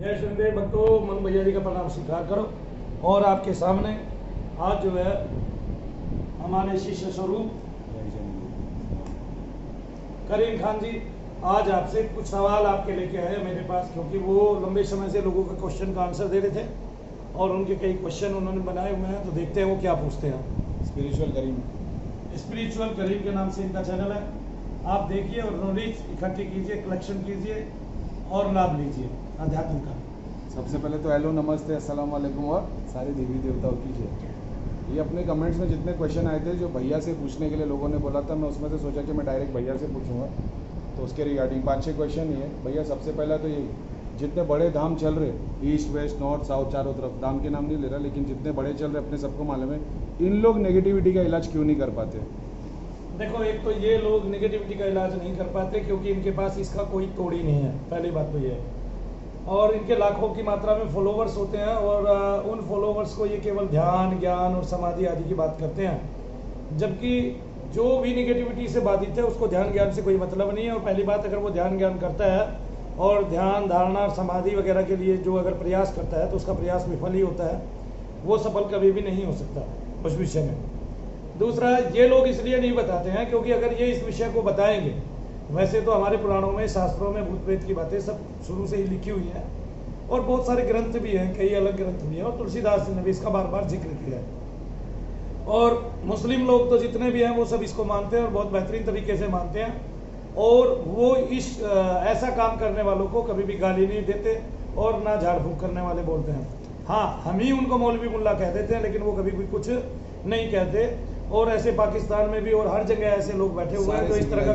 जय श्रीदेव भक्तों, मनु भैया जी का प्रणाम स्वीकार करो। और आपके सामने आज जो है हमारे शिष्य स्वरूप करीम खान जी आज आपसे कुछ सवाल आपके लेके आए मेरे पास, क्योंकि वो लंबे समय से लोगों के क्वेश्चन का आंसर दे रहे थे और उनके कई क्वेश्चन उन्होंने बनाए हुए हैं। तो देखते हैं वो क्या पूछते हैं। स्पिरिचुअल करीम के नाम से इनका चैनल है। आप देखिए और नॉलेज इकट्ठी कीजिए, कलेक्शन कीजिए और लाभ लीजिए अध्यात्म का। सबसे पहले तो हेलो, नमस्ते, अस्सलाम वालेकुम और सारे देवी देवताओं की जय। ये अपने कमेंट्स में जितने क्वेश्चन आए थे जो भैया से पूछने के लिए लोगों ने बोला था, मैं उसमें से सोचा कि मैं डायरेक्ट भैया से पूछूंगा। तो उसके रिगार्डिंग 5-6 क्वेश्चन ही है भैया। सबसे पहला तो यही, जितने बड़े धाम चल रहे ईस्ट वेस्ट नॉर्थ साउथ चारों तरफ, धाम के नाम नहीं ले रहा, लेकिन जितने बड़े चल रहे अपने सबको मालूम है, इन लोग नेगेटिविटी का इलाज क्यों नहीं कर पाते? देखो, एक तो ये लोग नेगेटिविटी का इलाज नहीं कर पाते क्योंकि इनके पास इसका कोई तोड़ ही नहीं है, पहली बात तो ये है। और इनके लाखों की मात्रा में फॉलोवर्स होते हैं और उन फॉलोवर्स को ये केवल ध्यान, ज्ञान और समाधि आदि की बात करते हैं, जबकि जो भी नेगेटिविटी से बाधित है उसको ध्यान ज्ञान से कोई मतलब नहीं है। और पहली बात, अगर वो ध्यान ज्ञान करता है और ध्यान धारणा समाधि वगैरह के लिए जो अगर प्रयास करता है तो उसका प्रयास विफल ही होता है, वो सफल कभी भी नहीं हो सकता उस विषय में। दूसरा, ये लोग इसलिए नहीं बताते हैं क्योंकि अगर ये इस विषय को बताएंगे, वैसे तो हमारे पुराणों में, शास्त्रों में भूत प्रेत की बातें सब शुरू से ही लिखी हुई हैं और बहुत सारे ग्रंथ भी हैं, कई अलग ग्रंथ भी हैं और तुलसीदास जी ने भी इसका बार बार जिक्र किया है। और मुस्लिम लोग तो जितने भी हैं वो सब इसको मानते हैं और बहुत बेहतरीन तरीके से मानते हैं। और वो इस ऐसा काम करने वालों को कभी भी गाली नहीं देते और ना झाड़ फूंक करने वाले बोलते हैं। हाँ, हम ही उनको मौलवी मुल्ला कह देते हैं, लेकिन वो कभी भी कुछ नहीं कहते। और ऐसे पाकिस्तान में भी और हर जगह ऐसे लोग बैठे हुए हैं जो इस तरह का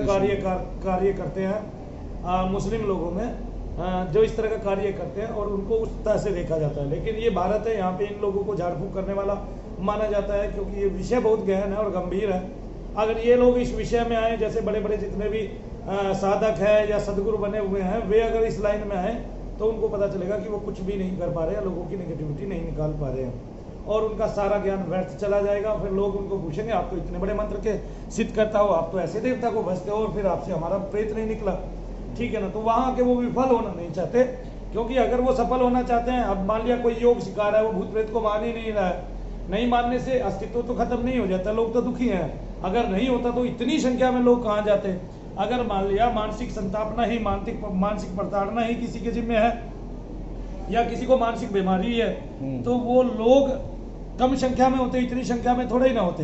कार्य करते हैं, मुस्लिम लोगों में जो इस तरह का कार्य करते हैं और उनको उस तरह से देखा जाता है। लेकिन ये भारत है, यहाँ पे इन लोगों को झाड़ फूंक करने वाला माना जाता है क्योंकि ये विषय बहुत गहन है और गंभीर है। अगर ये लोग इस विषय में आए, जैसे बड़े बड़े जितने भी साधक है या सदगुरु बने हुए हैं, वे अगर इस लाइन में आए तो उनको पता चलेगा कि वो कुछ भी नहीं कर पा रहे हैं, लोगों की नेगेटिविटी नहीं निकाल पा रहे हैं और उनका सारा ज्ञान व्यर्थ चला जाएगा। फिर लोग उनको पूछेंगे, आप तो इतने बड़े मंत्र के सिद्ध करता हो, आप तो ऐसे देवता को भजते हो और फिर आपसे हमारा प्रेत नहीं निकला, ठीक है ना। तो वहाँ के वो विफल होना नहीं चाहते, क्योंकि अगर वो सफल होना चाहते हैं, अब मान लिया कोई योग सिखा रहा है, वो भूत प्रेत को मान ही नहीं रहा है, नहीं मानने से अस्तित्व तो खत्म नहीं हो जाता, लोग तो दुखी हैं। अगर नहीं होता तो इतनी संख्या में लोग कहाँ जाते। अगर मान लिया मानसिक संतापना ही, मानसिक प्रताड़ना ही किसी के जिम्मे है या किसी को मानसिक बीमारी है, तो वो लोग कम संख्या में होते, इतनी संख्या में थोड़े ही ना होते।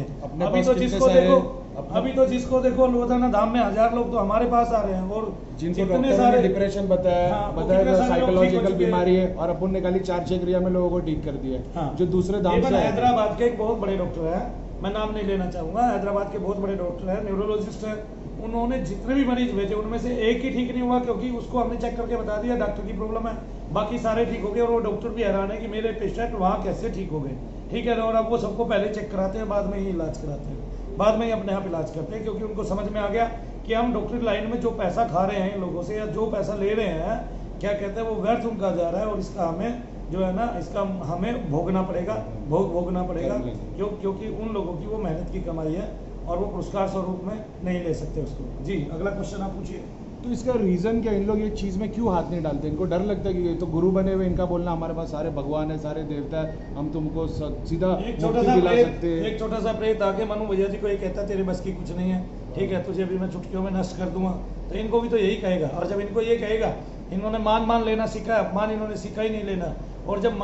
अभी तो जिसको देखो रोजाना धाम में 1000 लोग तो हमारे पास आ रहे हैं और जितने सारे डिप्रेशन बताया साइकोलॉजिकल बीमारी है और अपन ने खाली 4-6 क्रिया में लोगों को ठीक कर दिया। हाँ। जो दूसरे धाम से हैदराबाद के एक बहुत बड़े डॉक्टर है, मैं नाम नहीं लेना चाहूंगा, हैदराबाद के बहुत बड़े डॉक्टर है, न्यूरोलॉजिस्ट है, उन्होंने जितने भी मरीज भेजे उनमें से एक ही ठीक नहीं हुआ, क्योंकि उसको हमने चेक करके बता दिया डॉक्टर की प्रॉब्लम है, बाकी सारे ठीक हो गए। और वो डॉक्टर भी हैरान है कि मेरे पेशेंट वहाँ कैसे ठीक हो गए, ठीक है ना। और अब वो सबको पहले चेक कराते हैं, बाद में ही इलाज कराते हैं, बाद में ही अपने आप इलाज करते हैं, क्योंकि उनको समझ में आ गया कि हम डॉक्टरी लाइन में जो पैसा खा रहे हैं इन लोगों से या जो पैसा ले रहे हैं, क्या कहते हैं, वो व्यर्थ उनका जा रहा है और इसका हमें जो है ना, इसका हमें भोगना पड़ेगा, भोगना पड़ेगा, क्योंकि उन लोगों की वो मेहनत की कमाई है और वो पुरस्कार स्वरूप में नहीं ले सकते उसको। जी, अगला क्वेश्चन आप पूछिए। तो इसका रीजन क्या, इन लोग ये चीज में क्यों हाथ नहीं डालते? इनको डर लगता है कि ये तो गुरु बने हुए, इनका बोलना हमारे पास सारे भगवान है, सारे देवता है, हम तुमको सीधा मुक्ति दिला सकते हैं। एक छोटा सा प्रेत आके मनु भैया जी को ये कहता तेरे बस की कुछ नहीं है, ठीक है, तुझे अभी मैं चुटकियों में नष्ट कर दूंगा, तो इनको भी तो यही कहेगा। और जब इनको ये कहेगा, इन्होंने मान लेना सीखा है, अपमान इन्होंने सीखा ही नहीं लेना। और जब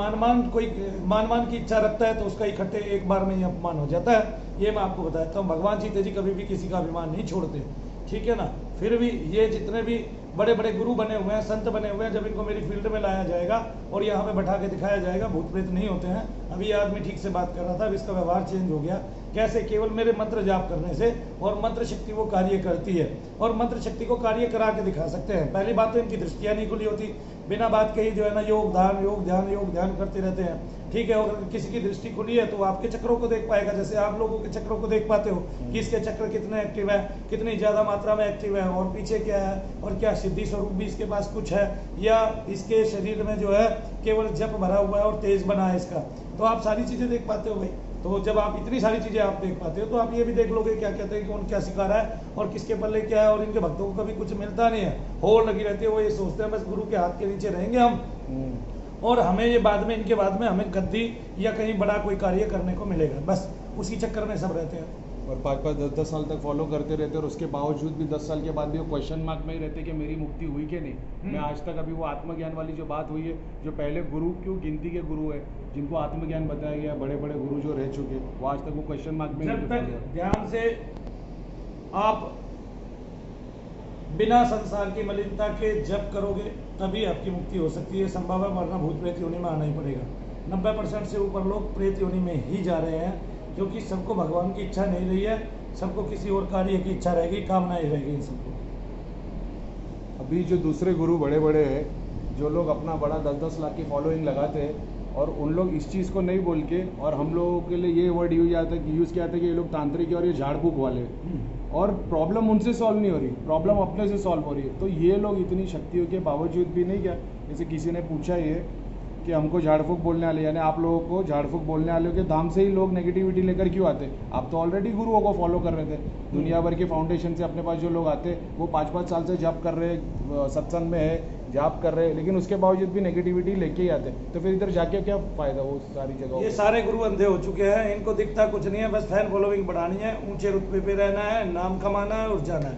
कोई मान की इच्छा रखता है तो उसका इकट्ठे एक बार में ही अपमान हो जाता है। ये मैं आपको बताता हूँ, भगवान सीते जी कभी भी किसी का अभिमान नहीं छोड़ते, ठीक है ना। फिर भी ये जितने भी बड़े बड़े गुरु बने हुए हैं, संत बने हुए हैं, जब इनको मेरी फील्ड में लाया जाएगा और यहाँ पे बैठा के दिखाया जाएगा, भूत प्रेत नहीं होते हैं। अभी आदमी ठीक से बात कर रहा था, अब इसका व्यवहार चेंज हो गया। कैसे? केवल मेरे मंत्र जाप करने से, और मंत्र शक्ति वो कार्य करती है और मंत्र शक्ति को कार्य करा के दिखा सकते हैं। पहली बात तो इनकी दृष्टियाँ नहीं खुली होती, बिना बात कही जो है ना योग ध्यान करते रहते हैं, ठीक है। और किसी की दृष्टि खुली है तो आपके चक्रों को देख पाएगा, जैसे आप लोगों के चक्रों को देख पाते हो कि इसके चक्र कितने एक्टिव है, कितनी ज्यादा मात्रा में एक्टिव है और पीछे क्या है, और क्या सिद्धि स्वरूप भी इसके पास कुछ है, या इसके शरीर में जो है केवल जप भरा हुआ है और तेज बना है इसका, तो आप सारी चीजें देख पाते हो भाई। तो जब आप इतनी सारी चीज़ें आप देख पाते हो तो आप ये भी देख लोगे क्या कहते हैं, कौन क्या सिखा रहा है और किसके पल्ले क्या है। और इनके भक्तों को कभी कुछ मिलता नहीं है, होड़ लगी रहती है, वो ये सोचते हैं बस गुरु के हाथ के नीचे रहेंगे हम और हमें ये बाद में, इनके बाद में हमें गद्दी या कहीं बड़ा कोई कार्य करने को मिलेगा, बस उसी चक्कर में सब रहते हैं। और 5-5 10-10 साल तक फॉलो करते रहते और उसके बावजूद भी 10 साल के बाद भी वो क्वेश्चन मार्क में ही रहते कि मेरी मुक्ति हुई कि नहीं। मैं आज तक अभी वो आत्मज्ञान वाली जो बात हुई है, जो पहले गुरु क्यों गिनती के गुरु है जिनको आत्मज्ञान बताया गया, बड़े बड़े गुरु जो रह चुके, वो आज तक वो क्वेश्चन मार्क में जब तक ध्यान से आप बिना संसार की मलिनता के जप करोगे तभी आपकी मुक्ति हो सकती है। संभव है, वरना भूत प्रेत योनि में आना ही पड़ेगा। 90% से ऊपर लोग प्रेत योनि में ही जा रहे हैं, क्योंकि सबको भगवान की इच्छा नहीं रही है, सबको किसी और कार्य की इच्छा रहेगी, कामना ही रहेगी इन सबको। अभी जो दूसरे गुरु बड़े बड़े हैं, जो लोग अपना बड़ा 10-10 लाख की फॉलोइंग लगाते हैं और उन लोग इस चीज़ को नहीं बोल के, और हम लोगों के लिए ये वर्ड यूज़ किया था कि ये लोग तांत्रिक है और ये झाड़ फूक वाले हैं, और प्रॉब्लम उनसे सॉल्व नहीं हो रही, प्रॉब्लम अपने से सॉल्व हो रही है। तो ये लोग इतनी शक्तियों के बावजूद भी नहीं, क्या जैसे किसी ने पूछा ये कि हमको झाड़ फूक बोलने वाले, यानी आप लोगों को झाड़ फूक बोलने वाले के दाम से ही लोग नेगेटिविटी लेकर क्यों आते? आप तो ऑलरेडी गुरुओं को फॉलो कर रहे थे। दुनिया भर के फाउंडेशन से अपने पास जो लोग आते, वो 5-5 साल से जॉब कर रहे, सत्संग में है, जॉब कर रहे, लेकिन उसके बावजूद भी नेगेटिविटी लेके ही आते। तो फिर इधर जाके क्या फायदा वो सारी जगह? ये सारे गुरु अंधे हो चुके हैं, इनको दिखता कुछ नहीं है, बस फैन फॉलोइंग बढ़ानी है, ऊंचे रुतबे पे रहना है, नाम कमाना है और जाना है।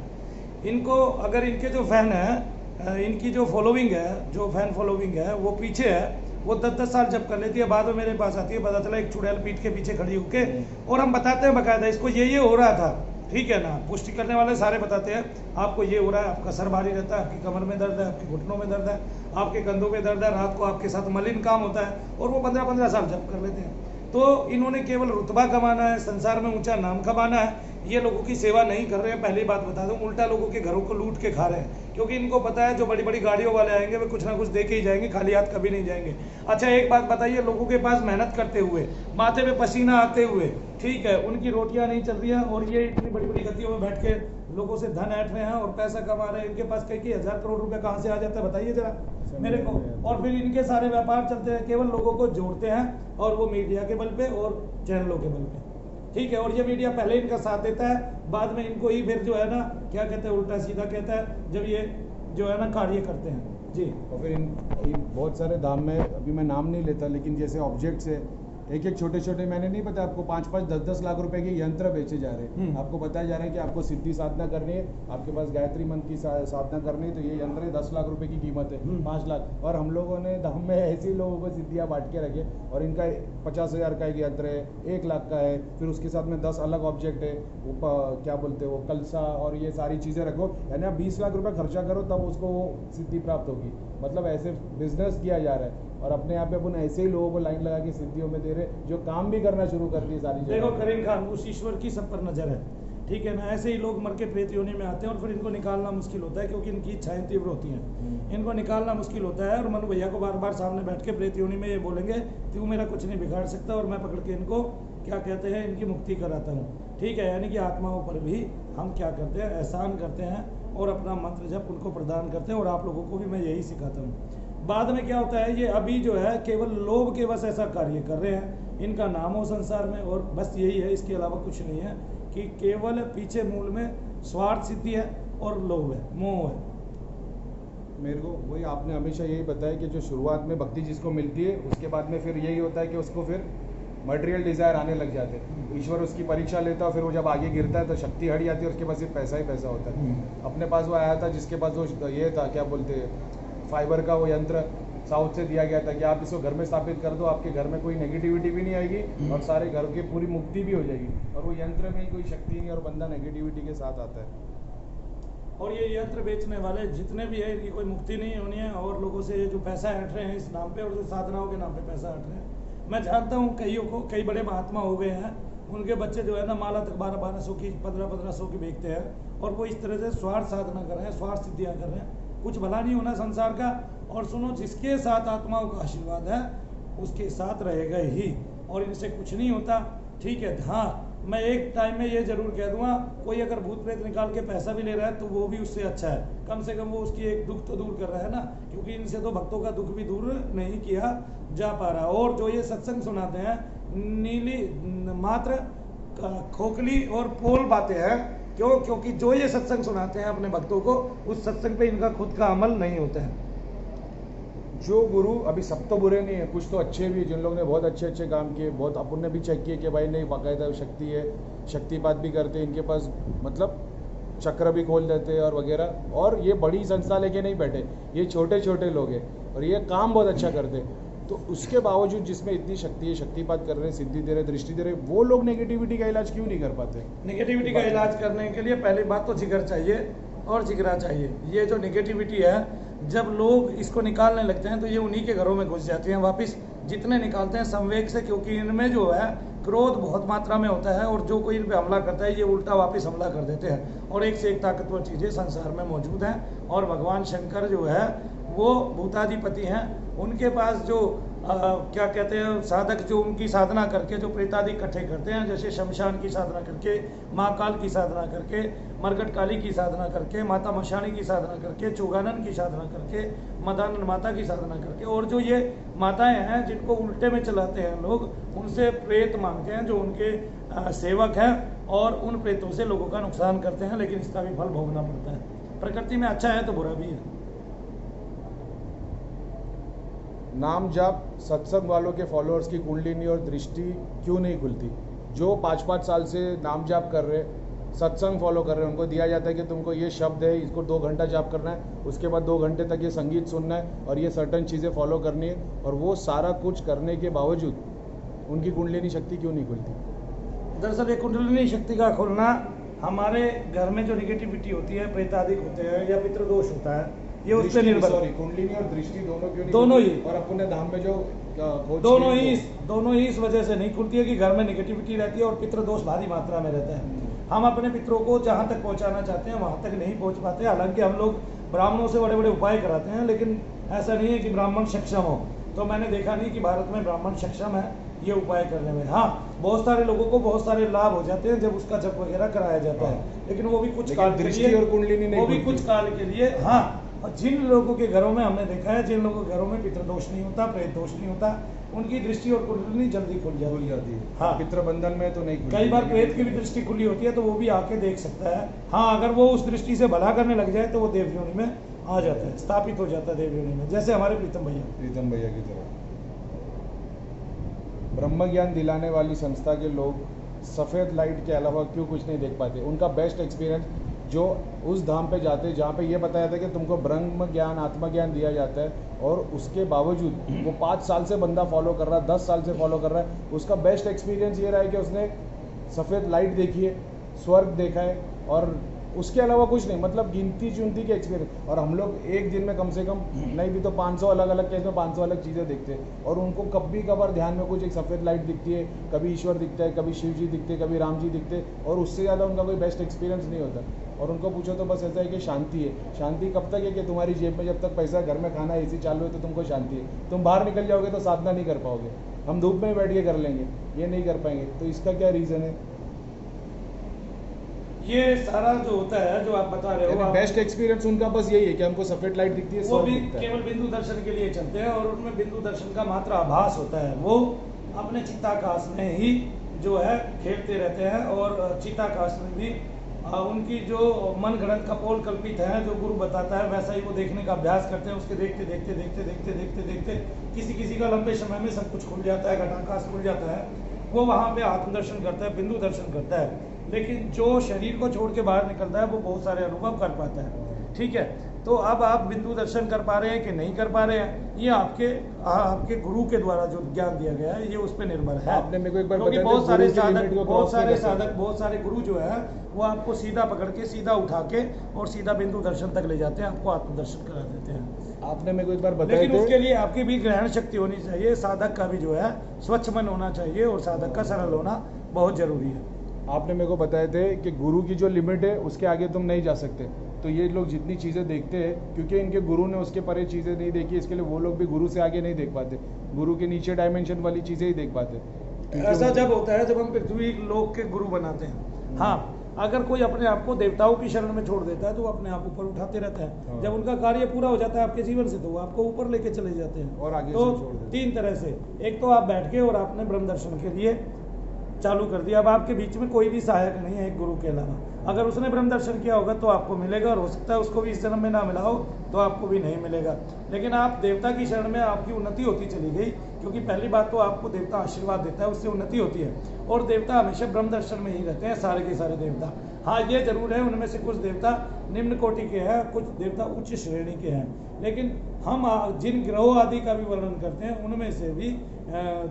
इनको अगर इनके जो फैन है, इनकी जो फॉलोइंग है, जो फैन फॉलोइंग है वो पीछे है, वो 10-10 साल जब कर लेती है, बाद में मेरे पास आती है, पता चला एक चुड़ैल पीठ के पीछे खड़ी होके, और हम बताते हैं बकायदा इसको ये हो रहा था, ठीक है ना। पुष्टि करने वाले सारे बताते हैं आपको ये हो रहा है, आपका सर भारी रहता है, आपकी कमर में दर्द है, आपके घुटनों में दर्द है, आपके कंधों में दर्द है, रात को आपके साथ मलिन काम होता है, और वो 15-15 साल जब कर लेते हैं। तो इन्होंने केवल रुतबा कमाना है, संसार में ऊंचा नाम कमाना है, ये लोगों की सेवा नहीं कर रहे हैं। पहली बात बता दूं, उल्टा लोगों के घरों को लूट के खा रहे हैं, क्योंकि इनको पता है जो बड़ी बड़ी गाड़ियों वाले आएंगे वे कुछ ना कुछ दे के ही जाएंगे, खाली हाथ कभी नहीं जाएंगे। अच्छा एक बात बताइए, लोगों के पास मेहनत करते हुए, माथे पे पसीना आते हुए, ठीक है, उनकी रोटियां नहीं चल रही हैं, और ये इतनी बड़ी बड़ी गतियों में बैठ के लोगों से धन ऐंठ रहे हैं और पैसा कमा रहे हैं। इनके पास कई 1000 करोड़ रुपए कहाँ से आ जाता है बताइए जरा मेरे को। और फिर इनके सारे व्यापार चलते हैं, केवल लोगों को जोड़ते हैं, और वो मीडिया के बल पे और चैनलों के बल पे, ठीक है। और ये मीडिया पहले इनका साथ देता है, बाद में इनको ही फिर जो है ना, क्या कहते हैं, उल्टा सीधा कहता है जब ये जो है ना कार्य करते हैं जी। और फिर बहुत सारे दाम में, अभी मैं नाम नहीं लेता, लेकिन जैसे ऑब्जेक्ट्स है, एक एक छोटे छोटे, मैंने नहीं पता आपको 5-5 10-10 लाख रुपए के यंत्र बेचे जा रहे हैं। आपको बताया जा रहा है कि आपको सिद्धि साधना करनी है, आपके पास गायत्री मंत्र की साधना करनी है, तो ये यंत्र 10 लाख रुपए की कीमत है, 5 लाख। और हम लोगों ने दाम में ऐसे ही लोगों को सिद्धियाँ बांट के रखे, और इनका 50,000 का एक यंत्र है, 1 लाख का है, फिर उसके साथ में 10 अलग ऑब्जेक्ट है, वो क्या बोलते हैं, वो कलसा और ये सारी चीज़ें रखो, यानी आप 20 लाख रुपये खर्चा करो तब उसको वो सिद्धि प्राप्त होगी। मतलब ऐसे बिजनेस किया जा रहा है, और अपने यहाँ पे अपन ऐसे ही लोगों को लाइन लगा के सिद्धियों में दे रहे, जो काम भी करना शुरू कर दिए सारी देखो करीम खान, उस ईश्वर की सब पर नजर है, ठीक है ना। ऐसे ही लोग मर के प्रेत योनि में आते हैं, और फिर इनको निकालना मुश्किल होता है, क्योंकि इनकी इच्छाएं तीव्र होती हैं, इनको निकालना मुश्किल होता है। और मनु भैया को बार बार सामने बैठ के प्रेत योनि में ये बोलेंगे तू मेरा कुछ नहीं बिगाड़ सकता, और मैं पकड़ के इनको क्या कहते हैं, इनकी मुक्ति कराता हूँ, ठीक है। यानी कि आत्माओं पर भी हम क्या करते हैं, एहसान करते हैं, और अपना मंत्र जब उनको प्रदान करते हैं, और आप लोगों को भी मैं यही सिखाता हूँ। बाद में क्या होता है, ये अभी जो है केवल लोभ के बस ऐसा कार्य कर रहे हैं, इनका नाम हो संसार में, और बस यही है, इसके अलावा कुछ नहीं है, कि केवल पीछे मूल में स्वार्थ सिद्धि है और लोभ है, मोह है। मेरे को वही आपने हमेशा यही बताया कि जो शुरुआत में भक्ति जिसको मिलती है, उसके बाद में फिर यही होता है कि उसको फिर मटेरियल डिजायर आने लग जाते हैं, ईश्वर उसकी परीक्षा लेता है, फिर वो जब आगे गिरता है तो शक्ति हट जाती है, उसके पास सिर्फ पैसा ही पैसा होता है। अपने पास वो आया था जिसके पास वो ये था, क्या बोलते हैं, फाइबर का वो यंत्र साउथ से दिया गया था कि आप इसको घर में स्थापित कर दो, आपके घर में कोई नेगेटिविटी भी नहीं आएगी, और सारे घर की पूरी मुक्ति भी हो जाएगी। और वो यंत्र में ही कोई शक्ति नहीं, और बंदा नेगेटिविटी के साथ आता है। और ये यंत्र बेचने वाले जितने भी है, इनकी कोई मुक्ति नहीं होनी है, और लोगों से जो पैसा हट रहे हैं इस नाम पे, और जो साधनाओं के नाम पे पैसा हट रहे हैं। मैं जानता हूँ कईयों को, कई बड़े महात्मा हो गए हैं, उनके बच्चे जो है ना माला तक 1200 की 1500 की बेचते हैं, और वो इस तरह से स्वार्थ साधना कर रहे हैं, स्वार्थ सिद्धियाँ कर रहे हैं। कुछ भला नहीं होना संसार का। और सुनो, जिसके साथ आत्माओं का आशीर्वाद है उसके साथ रहेगा ही, और इनसे कुछ नहीं होता, ठीक है। हाँ, मैं एक टाइम में ये जरूर कह दूंगा, कोई अगर भूत प्रेत निकाल के पैसा भी ले रहा है तो वो भी उससे अच्छा है, कम से कम वो उसकी एक दुख तो दूर कर रहा है ना, क्योंकि इनसे तो भक्तों का दुख भी दूर नहीं किया जा पा रहा। और जो ये सत्संग सुनाते हैं, नीली मात्र खोखली और पोल बातें हैं। क्यों? क्योंकि जो ये सत्संग सुनाते हैं अपने भक्तों को, उस सत्संग पे इनका खुद का अमल नहीं होता है। जो गुरु, अभी सब तो बुरे नहीं है, कुछ तो अच्छे भी, जिन लोगों ने बहुत अच्छे अच्छे काम किए, बहुत अपन ने भी चेक किए कि भाई नहीं बाकायदा शक्ति है, शक्तिपात भी करते हैं, इनके पास मतलब चक्र भी खोल देते हैं और वगैरह, और ये बड़ी संस्था लेके नहीं बैठे, ये छोटे छोटे लोग हैं और ये काम बहुत अच्छा करते हैं। तो उसके बावजूद जिसमें इतनी शक्ति है, शक्तिपात कर रहे हैं, सिद्धि दे रहे, दृष्टि दे रहे, वो लोग नेगेटिविटी का इलाज क्यों नहीं कर पाते? नेगेटिविटी का इलाज करने के लिए पहली बात तो जिगर चाहिए और जिगरा चाहिए। ये जो नेगेटिविटी है, जब लोग इसको निकालने लगते हैं तो ये उन्हीं के घरों में घुस जाती हैं वापस, जितने निकालते हैं संवेग से, क्योंकि इनमें जो है क्रोध बहुत मात्रा में होता है और जो कोई इन पे हमला करता है ये उल्टा वापस हमला कर देते हैं। और एक से एक ताकतवर चीज़ें संसार में मौजूद हैं और भगवान शंकर जो है वो भूताधिपति हैं। उनके पास जो क्या कहते हैं साधक, जो उनकी साधना करके जो प्रेतादि इकट्ठे करते हैं, जैसे शमशान की साधना करके, माँ काल की साधना करके, मरगट काली की साधना करके, माता मशानी की साधना करके, चोगानन की साधना करके, मदानन माता की साधना करके, और जो ये माताएं हैं जिनको उल्टे में चलाते हैं लोग, उनसे प्रेत मांगते हैं जो उनके सेवक हैं, और उन प्रेतों से लोगों का नुकसान करते हैं, लेकिन इसका भी फल भोगना पड़ता है। प्रकृति में अच्छा है तो बुरा भी है। नाम जाप सत्संग वालों के फॉलोअर्स की कुंडलिनी और दृष्टि क्यों नहीं खुलती? जो 5-5 साल से नाम जाप कर रहे, सत्संग फॉलो कर रहे हैं, उनको दिया जाता है कि तुमको ये शब्द है, इसको 2 घंटा जाप करना है, उसके बाद 2 घंटे तक ये संगीत सुनना है और ये सर्टन चीज़ें फॉलो करनी है, और वो सारा कुछ करने के बावजूद उनकी कुंडलिनी शक्ति क्यों नहीं खुलती? दरअसल ये कुंडलिनी शक्ति का खुलना, हमारे घर में जो निगेटिविटी होती है, प्रेतादिक होते हैं या पितृदोष होता है, ये उस पर निर्भर। कुंडलिनी और दृष्टि दोनों क्यों नहीं? दोनों ही। और अपने धाम में जो दोनों ही इस वजह से नहीं खुलती है कि घर में निगेटिविटी रहती है और पितृदोष भारी मात्रा में रहता है। हम अपने पितरों को जहाँ तक पहुँचाना चाहते हैं वहाँ तक नहीं पहुँच पाते। हालांकि हम लोग ब्राह्मणों से बड़े बड़े उपाय कराते हैं, लेकिन ऐसा नहीं है कि ब्राह्मण सक्षम हो। तो मैंने देखा नहीं कि भारत में ब्राह्मण सक्षम है ये उपाय करने में। हाँ, बहुत सारे लोगों को बहुत सारे लाभ हो जाते हैं जब उसका जप वगैरह कराया जाता है, लेकिन वो भी कुछ काल के लिए, और कुंडलिनी नहीं, वो भी कुछ काल के लिए। हाँ, और जिन लोगों के घरों में हमने देखा है, जिन लोगों के घरों में पितृदोष नहीं होता, प्रेत दोष नहीं होता, उनकी दृष्टि और कुंडलिनी जल्दी खुल जाती है। हाँ, पितृबंधन में तो नहीं खुलती। कई बार प्रेत की भी दृष्टि खुली होती है तो वो भी आके देख सकता है। हाँ, अगर वो उस दृष्टि से भला करने लग जाए तो वो देव योनि में आ जाता है, स्थापित हो जाता है देव योनि में, जैसे हमारे प्रीतम भैया की तरह। ब्रह्म ज्ञान दिलाने वाली संस्था के लोग सफ़ेद लाइट के अलावा क्यों कुछ नहीं देख पाते? उनका बेस्ट एक्सपीरियंस जो उस धाम पे जाते हैं जहाँ पे ये बताया था कि तुमको ब्रह्म ज्ञान, आत्मज्ञान दिया जाता है, और उसके बावजूद वो 5 साल से बंदा फॉलो कर रहा है, 10 साल से फॉलो कर रहा है, उसका बेस्ट एक्सपीरियंस ये रहा है कि उसने सफ़ेद लाइट देखी है, स्वर्ग देखा है, और उसके अलावा कुछ नहीं, मतलब गिनती चुनती के एक्सपीरियंस। और हम लोग एक दिन में कम से कम नहीं भी तो 500 अलग अलग केस में 500 अलग चीज़ें देखते हैं, और उनको कभी कभार ध्यान में कुछ एक सफ़ेद लाइट दिखती है, कभी ईश्वर दिखता है, कभी शिव जी दिखते हैं, कभी राम जी दिखते हैं, और उससे ज़्यादा उनका कोई बेस्ट एक्सपीरियंस नहीं होता। और उनको पूछो तो बस ऐसा है कि शांति है। शांति कब तक है? कि तुम्हारी जेब में जब तक पैसा, घर में खाना, एसी चालू है तो तुमको शांति है। तुम बाहर निकल जाओगे तो साधना नहीं कर पाओगे। हम धूप में बैठ के कर लेंगे, ये नहीं कर पाएंगे। तो इसका क्या रीज़न है? ये सारा जो होता है, जो आप बता रहे हो, बेस्ट एक्सपीरियंस उनका बस यही है कि हमको सफेद लाइट दिखती है, वो भी केवल बिंदु दर्शन के लिए चलते हैं, और उनमें बिंदु दर्शन का मात्र आभास होता है। वो अपने चित्ताकाश में ही जो है खेलते रहते हैं, और चित्ताकाश में भी उनकी जो मन गणत कपोल कल्पित है, जो गुरु बताता है वैसा ही वो देखने का अभ्यास करते हैं। उसके देखते देखते देखते देखते देखते देखते किसी किसी का लंबे समय में सब कुछ खुल जाता है, घटाकाश खुल जाता है, वो वहाँ पे आत्मदर्शन करता है, बिंदु दर्शन करता है। लेकिन जो शरीर को छोड़ के बाहर निकलता है वो बहुत सारे अनुभव कर पाता है। ठीक है, तो अब आप बिंदु दर्शन कर पा रहे हैं कि नहीं कर पा रहे हैं, ये आपके गुरु के द्वारा जो ज्ञान दिया गया है ये उस पर निर्भर है। आपने मेरे को एक बार क्योंकि बताया बहुत सारे गुरु जो है वो आपको सीधा पकड़ के, सीधा उठा के और सीधा बिंदु दर्शन तक ले जाते हैं, आपको आत्मदर्शन करा देते हैं। आपने मेरे को एक बार बताया, लेकिन उसके लिए आपकी भी ग्रहण शक्ति होनी चाहिए, साधक का भी जो है स्वच्छ मन होना चाहिए, और साधक का सरल होना बहुत जरूरी है। आपने मेरे को बताए थे कि गुरु की जो लिमिट है उसके आगे तुम नहीं जा सकते। तो ये लोग जितनी चीज़ें देखते हैं, क्योंकि इनके गुरु ने उसके परे चीज़ें नहीं देखी, इसके लिए वो लोग भी गुरु से आगे नहीं देख पाते, गुरु के नीचे डायमेंशन वाली चीज़ें ही देख पाते। ऐसा जब होता है जब हम पृथ्वी लोक के गुरु बनाते हैं। हाँ, अगर कोई अपने आप को देवताओं की शरण में छोड़ देता है तो वो अपने आप ऊपर उठाते रहता है। हाँ। जब उनका कार्य पूरा हो जाता है आपके जीवन से तो वो आपको ऊपर लेके चले जाते हैं। और आगे तो से छोड़ देते हैं। 3 तरह से, एक तो आप बैठ के और आपने ब्रह्म दर्शन के लिए चालू कर दिया। अब आपके बीच में कोई भी सहायक नहीं है एक गुरु के अलावा। अगर उसने ब्रह्म दर्शन किया होगा तो आपको मिलेगा, और हो सकता है उसको भी इस जन्म में ना मिला हो तो आपको भी नहीं मिलेगा। लेकिन आप देवता की शरण में आपकी उन्नति होती चली गई, क्योंकि पहली बात तो आपको देवता आशीर्वाद देता है, उससे उन्नति होती है। और देवता हमेशा ब्रह्म दर्शन में ही रहते हैं, सारे के सारे देवता। हाँ, ये जरूर है उनमें से कुछ देवता निम्न कोटि के हैं, कुछ देवता उच्च श्रेणी के हैं। लेकिन हम जिन ग्रहों आदि का भी वर्णन करते हैं उनमें से भी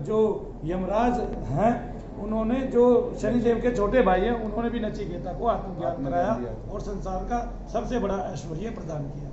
जो यमराज हैं, उन्होंने जो शनिदेव के छोटे भाई हैं, उन्होंने भी नचिकेता को आत्मज्ञान कराया और संसार का सबसे बड़ा ऐश्वर्य प्रदान किया।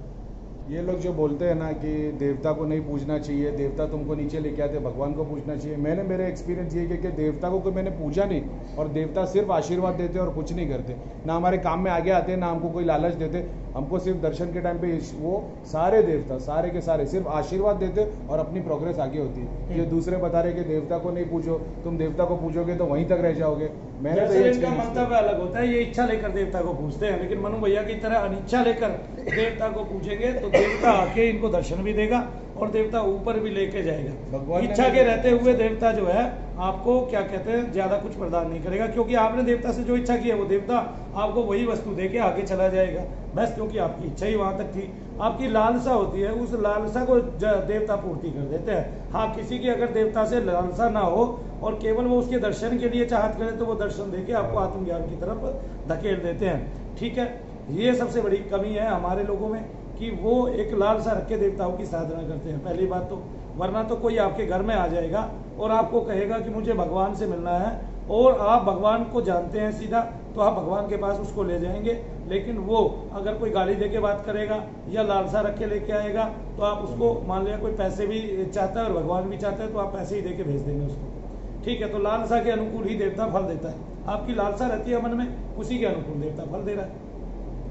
ये लोग जो बोलते हैं ना कि देवता को नहीं पूजना चाहिए, देवता तुमको नीचे लेके आते, भगवान को पूजना चाहिए। मैंने मेरे एक्सपीरियंस ये कि देवता को कोई मैंने पूजा नहीं, और देवता सिर्फ आशीर्वाद देते और कुछ नहीं करते, ना हमारे काम में आगे आते, ना हमको कोई लालच देते। हमको सिर्फ दर्शन के टाइम पे वो सारे देवता सारे के सारे सिर्फ आशीर्वाद देते और अपनी प्रोग्रेस आगे होती है। ये दूसरे बता रहे कि देवता को नहीं पूछो, तुम देवता को पूछोगे तो वहीं तक रह जाओगे। मैंने तो इनका मंतव्य अलग होता है, ये इच्छा लेकर देवता को पूछते हैं, लेकिन मनु भैया की तरह अनिच्छा लेकर देवता को पूछेंगे तो देवता आके इनको दर्शन भी देगा और देवता ऊपर भी लेके जाएगा। इच्छा के रहते हुए देवता जो है आपको क्या कहते हैं ज्यादा कुछ प्रदान नहीं करेगा, क्योंकि आपने देवता से जो इच्छा की है वो देवता आपको वही वस्तु देके आगे चला जाएगा, बस क्योंकि आपकी इच्छा ही वहां तक थी। आपकी लालसा होती है, उस लालसा को देवता पूर्ति कर देते हैं। हाँ, किसी की अगर देवता से लालसा ना हो और केवल वो उसके दर्शन के लिए चाहत करे तो वो दर्शन देके आपको आत्मज्ञान की तरफ धकेल देते हैं। ठीक है, ये सबसे बड़ी कमी है हमारे लोगों में कि वो एक लालसा रख के देवताओं की साधना करते हैं, पहली बात तो। वरना तो कोई आपके घर में आ जाएगा और आपको कहेगा कि मुझे भगवान से मिलना है, और आप भगवान को जानते हैं सीधा, तो आप भगवान के पास उसको ले जाएंगे। लेकिन वो अगर कोई गाली दे के बात करेगा या लालसा रख के लेके आएगा तो आप उसको, मान लिया कोई पैसे भी चाहता है और भगवान भी चाहता है, तो आप पैसे ही दे के भेज देंगे उसको। ठीक है, तो लालसा के अनुकूल ही देवता फल देता है। आपकी लालसा रहती है मन में, उसी के अनुकूल देवता फल दे रहा है।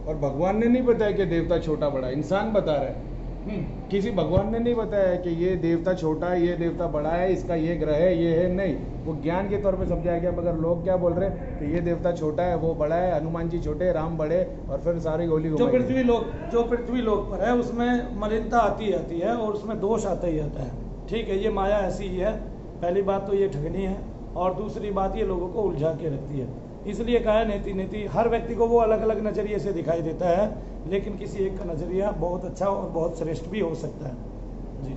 और भगवान ने नहीं बताया कि देवता छोटा बड़ा, इंसान बता रहा है। किसी भगवान ने नहीं बताया कि ये देवता छोटा है, ये देवता बड़ा है, इसका ये ग्रह है, ये है, नहीं। वो ज्ञान के तौर पे समझाया गया। मगर लोग क्या बोल रहे हैं कि ये देवता छोटा है, वो बड़ा है, हनुमान जी छोटे, राम बड़े, और फिर सारी गोली जो पृथ्वी लोक पर है उसमें मलिनता आती है और उसमें दोष आता ही आता है। ठीक है, ये माया ऐसी ही है। पहली बात तो ये ठगनी है, और दूसरी बात ये लोगों को उलझा के रखती है। इसलिए कहा है नेति हर व्यक्ति को वो अलग अलग नजरिए से दिखाई देता है, लेकिन किसी एक का नजरिया बहुत अच्छा और बहुत श्रेष्ठ भी हो सकता है। जी,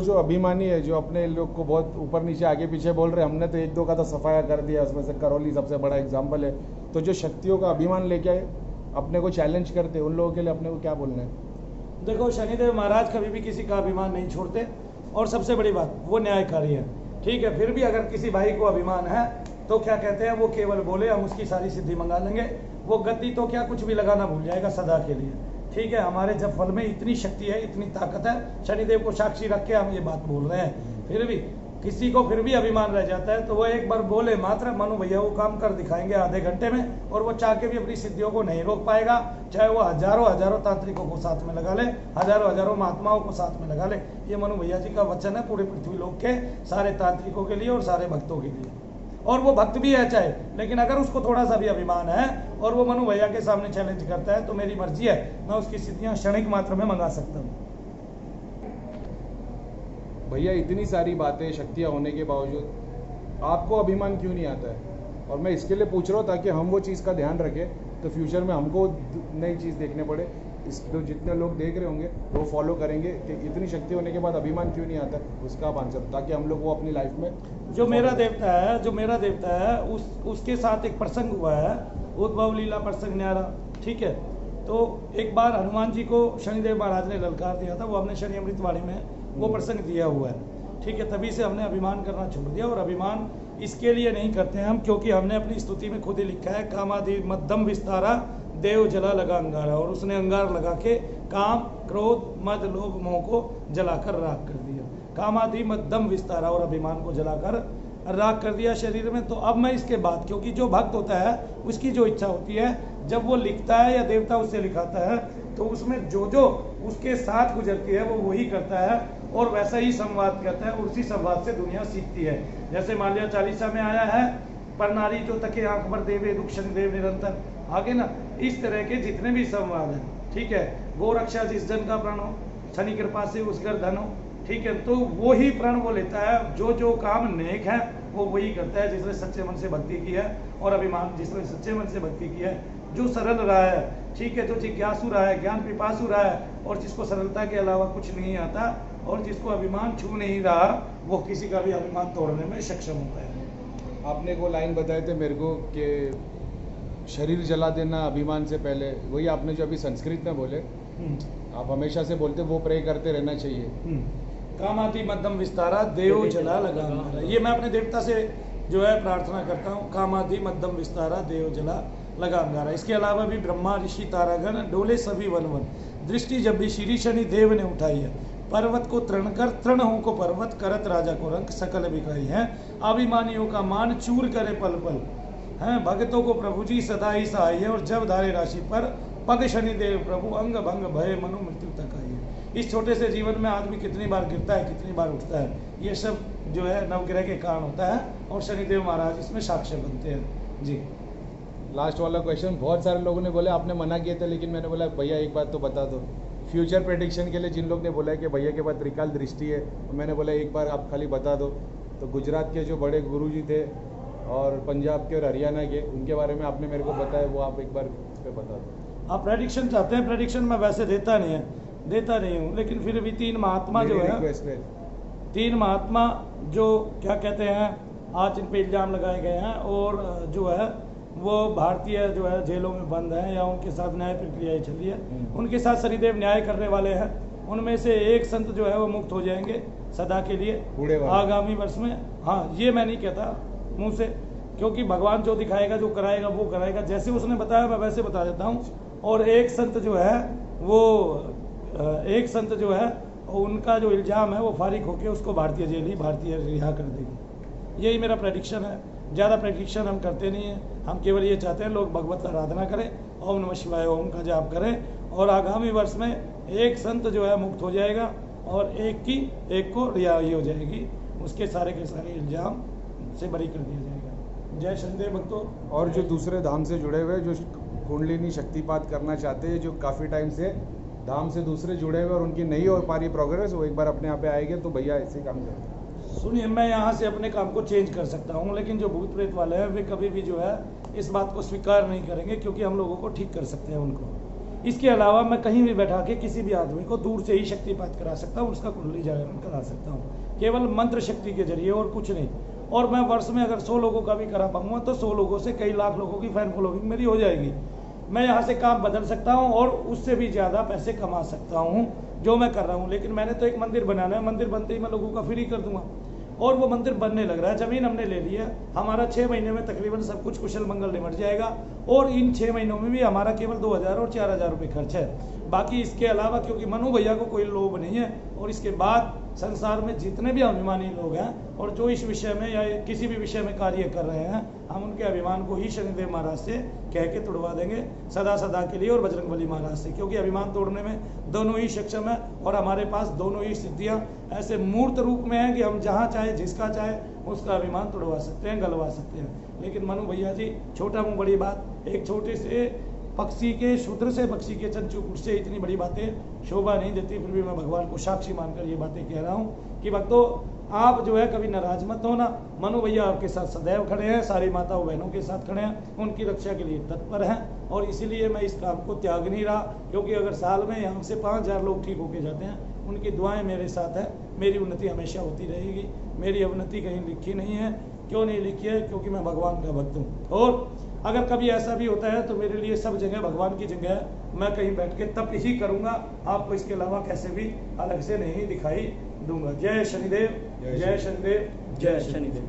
जो अभिमानी है, जो अपने लोग को बहुत ऊपर नीचे आगे पीछे बोल रहे हैं, हमने तो 1-2 का तो सफाया कर दिया, उसमें से करौली सबसे बड़ा एग्जाम्पल है। तो जो शक्तियों का अभिमान लेके आए, अपने को चैलेंज करते, उन लोगों के लिए अपने को क्या बोलना है? देखो, शनिदेव महाराज कभी भी किसी का अभिमान नहीं छोड़ते, और सबसे बड़ी बात वो न्यायकारी है। ठीक है, फिर भी अगर किसी भाई को अभिमान है तो क्या कहते हैं, वो केवल बोले हम उसकी सारी सिद्धि मंगा लेंगे, वो गद्दी तो क्या कुछ भी लगाना भूल जाएगा सदा के लिए। ठीक है, हमारे जब फल में इतनी शक्ति है, इतनी ताकत है, शनिदेव को साक्षी रख के हम ये बात बोल रहे हैं, फिर भी किसी को फिर भी अभिमान रह जाता है तो वो एक बार बोले मात्र, मनु भैया वो काम कर दिखाएंगे आधे घंटे में, और वो चाह के भी अपनी सिद्धियों को नहीं रोक पाएगा, चाहे वो हजारों तांत्रिकों को साथ में लगा ले, हजारों महात्माओं को साथ में लगा ले। ये मनु भैया जी का वचन है पूरे पृथ्वी लोक के सारे तांत्रिकों के लिए और सारे भक्तों के लिए। और वो भक्त भी है चाहे, लेकिन अगर उसको थोड़ा सा भी अभिमान है और वो मनु भैया के सामने चैलेंज करता है तो मेरी मर्जी है, मैं उसकी सिद्धियां क्षणिक मात्र में मंगा सकता हूँ। भैया इतनी सारी बातें, शक्तियाँ होने के बावजूद आपको अभिमान क्यों नहीं आता है? और मैं इसके लिए पूछ रहा हूँ ताकि हम वो चीज़ का ध्यान रखें, तो फ्यूचर में हमको नई चीज़ देखने पड़े। तो जितने लोग देख रहे होंगे वो फॉलो करेंगे कि इतनी शक्ति होने के बाद अभिमान क्यों नहीं आता, उसका आप आंसर, ताकि हम लोग वो अपनी लाइफ में जो मेरा देवता है उसके साथ एक प्रसंग हुआ है, उद्भव लीला प्रसंग न्यारा। ठीक है, तो एक बार हनुमान जी को शनिदेव महाराज ने ललकार दिया था, वो हमने शनि अमृतवाणी में वो प्रसंग दिया हुआ है। ठीक है, तभी से हमने अभिमान करना छोड़ दिया, और अभिमान इसके लिए नहीं करते हैं हम क्योंकि हमने अपनी स्तुति में खुद ही लिखा है, कामादि मध्यम विस्तारा देव जला लगा अंगारा, और उसने अंगार लगा के काम क्रोध मद लोभ मोह को जलाकर राख कर दिया। कामादि मध्यम विस्तारा, और अभिमान को जलाकर राख कर दिया शरीर में। तो अब मैं इसके बाद, क्योंकि जो भक्त होता है उसकी जो इच्छा होती है, जब वो लिखता है या देवता उससे लिखाता है तो उसमें जो उसके साथ गुजरती है वो वही करता है, और वैसा ही संवाद करता है, और उसी संवाद से दुनिया सीखती है। जैसे मान लिया 40 में आया है, पर नारी जो तके आंख भर देवे दुख शनिदेव निरंतर, आगे ना इस तरह के जितने भी संवाद हैं, ठीक है, गो रक्षा जिस जन का प्राण हो, शनि कृपा से उस घर धन हो, ठीक है, तो वो ही प्रण वो लेता है। जो काम नेक है वो वही करता है जिसने सच्चे मन से भक्ति की है, और अभिमान जिसने सच्चे मन से भक्ति की है, जो सरल रहा है, ठीक है, जो जिज्ञासु रहा है, ज्ञान पिपासु रहा है, और जिसको सरलता के अलावा कुछ नहीं आता, और जिसको अभिमान छू नहीं रहा, वो किसी का भी अभिमान तोड़ने में सक्षम होता है। आपने वो लाइन बताए थे मेरे को कि शरीर जला देना अभिमान से पहले, वही आपने जो अभी संस्कृत में बोले, आप हमेशा से बोलते वो प्रे करते रहना चाहिए। कामाति मध्यम विस्तारा देव जला लगाना, ये मैं अपने देवता से जो है प्रार्थना करता हूँ। कामाति मध्यम विस्तारा देव जला लगाना। इसके अलावा भी ब्रह्मा ऋषि तारागण डोले सभी वन वन, दृष्टि जब भी श्री शनि देव ने उठाई है, पर्वत को तृण कर तृण हो को पर्वत करत राजा को रंग सकल बिकाई है, अभिमानियों का मान चूर करे पल पल हैं, भक्तों को प्रभु जी सदा ही सहाय है, और जब धारे राशि पर पग शनि देव प्रभु अंग भंग भय मनु मृत्यु तक आई है। इस छोटे से जीवन में आदमी कितनी बार गिरता है, कितनी बार उठता है, ये सब जो है नवग्रह के कारण होता है, और शनिदेव महाराज इसमें साक्ष्य बनते हैं जी। लास्ट वाला क्वेश्चन, बहुत सारे लोगों ने बोला आपने मना किया था, लेकिन मैंने बोला भैया एक बात तो बता दो, फ्यूचर प्रेडिक्शन के लिए जिन लोग ने बोला है कि भैया के पास त्रिकाल दृष्टि है, तो मैंने बोला एक बार आप खाली बता दो। तो गुजरात के जो बड़े गुरुजी थे और पंजाब के और हरियाणा के, उनके बारे में आपने मेरे को बताया, वो आप एक बार इस पर बता दो। आप प्रेडिक्शन चाहते हैं? प्रेडिक्शन मैं वैसे देता नहीं हूँ, लेकिन फिर भी तीन महात्मा जो है, तीन महात्मा जो क्या कहते हैं, आज इन पे इल्जाम लगाए गए हैं, और जो है वो भारतीय जो है जेलों में बंद हैं, या उनके साथ न्याय प्रक्रिया चली है, उनके साथ शनिदेव न्याय करने वाले हैं। उनमें से एक संत जो है वो मुक्त हो जाएंगे सदा के लिए आगामी वर्ष में। हाँ, ये मैं नहीं कहता मुंह से, क्योंकि भगवान जो दिखाएगा, जो कराएगा वो कराएगा, जैसे उसने बताया मैं वैसे बता देता हूँ। और एक संत जो है उनका जो इल्जाम है वो फारिग होकर उसको भारतीय जेल ही भारतीय रिहा कर देगी। यही मेरा प्रेडिक्शन है। ज़्यादा प्रेडिक्शन हम करते नहीं हैं, हम केवल ये चाहते हैं लोग भगवत आराधना करें, ओम नमः शिवाय ओम का जाप करें, और आगामी वर्ष में एक संत जो है मुक्त हो जाएगा, और एक को रिहाई हो जाएगी, उसके सारे के सारे इल्जाम से बरी कर दिया जाएगा। जय शनिदेव भक्तों। और जो दूसरे धाम से जुड़े हुए, जो कुंडलिनी शक्तिपात करना चाहते हैं, जो काफ़ी टाइम से धाम से दूसरे जुड़े हुए और उनकी नहीं हो पा रही प्रोग्रेस, वो एक बार अपने यहाँ पे आएंगे तो भैया ऐसे काम करते हैं। सुनिए, मैं यहाँ से अपने काम को चेंज कर सकता हूँ, लेकिन जो भूत प्रेत वाले हैं वे कभी भी जो है इस बात को स्वीकार नहीं करेंगे, क्योंकि हम लोगों को ठीक कर सकते हैं उनको। इसके अलावा मैं कहीं भी बैठा के किसी भी आदमी को दूर से ही शक्तिपात करा सकता हूँ, उसका कुंडली जागरण करा सकता हूँ, केवल मंत्र शक्ति के जरिए और कुछ नहीं। और मैं वर्ष में अगर 100 लोगों का भी करा पाऊंगा तो 100 लोगों से कई लाख लोगों की फैन फॉलोइंग मेरी हो जाएगी। मैं यहाँ से काम बदल सकता हूँ और उससे भी ज़्यादा पैसे कमा सकता हूँ, जो मैं कर रहा हूँ। लेकिन मैंने तो एक मंदिर बनाना है, मंदिर बनते ही मैं लोगों का फ्री कर दूंगा, और वो मंदिर बनने लग रहा है। जमीन हमने ले ली है, हमारा 6 महीने में तकरीबन सब कुछ कुशल मंगल निमट जाएगा, और इन 6 महीनों में भी हमारा केवल 2000 और 4000 रुपये खर्च है। बाकी इसके अलावा, क्योंकि मनु भैया को कोई लोभ नहीं है, और इसके बाद संसार में जितने भी अभिमानी लोग हैं और जो इस विषय में या किसी भी विषय में कार्य कर रहे हैं, हम उनके अभिमान को ही शनिदेव महाराज से कह के तोड़वा देंगे सदा सदा के लिए, और बजरंगबली महाराज से, क्योंकि अभिमान तोड़ने में दोनों ही सक्षम है, और हमारे पास दोनों ही सिद्धियां ऐसे मूर्त रूप में हैं कि हम जहाँ चाहे जिसका चाहे उसका अभिमान तोड़वा सकते हैं, गलवा सकते हैं। लेकिन मनु भैया जी, छोटा मुँह बड़ी बात, एक छोटे से पक्षी के शूद्र से पक्षी के चंचुपुट से इतनी बड़ी बातें शोभा नहीं देती। फिर भी मैं भगवान को साक्षी मानकर ये बातें कह रहा हूँ कि भक्तों, आप जो है कभी नाराज मत होना। मनु भैया आपके साथ सदैव खड़े हैं, सारी माताओं बहनों के साथ खड़े हैं, उनकी रक्षा के लिए तत्पर हैं, और इसीलिए मैं इस काम को त्याग नहीं रहा। क्योंकि अगर साल में यहाँ से 5000 लोग ठीक होके जाते हैं, उनकी दुआएं मेरे साथ है, मेरी उन्नति हमेशा होती रहेगी। मेरी अवनति कहीं लिखी नहीं है। क्यों नहीं लिखी है? क्योंकि मैं भगवान का भक्त हूँ। और अगर कभी ऐसा भी होता है तो मेरे लिए सब जगह भगवान की जगह है, मैं कहीं बैठ के तप ही करूँगा, आपको इसके अलावा कैसे भी अलग से नहीं दिखाई दूंगा। जय शनिदेव, जय शनिदेव, जय शनिदेव।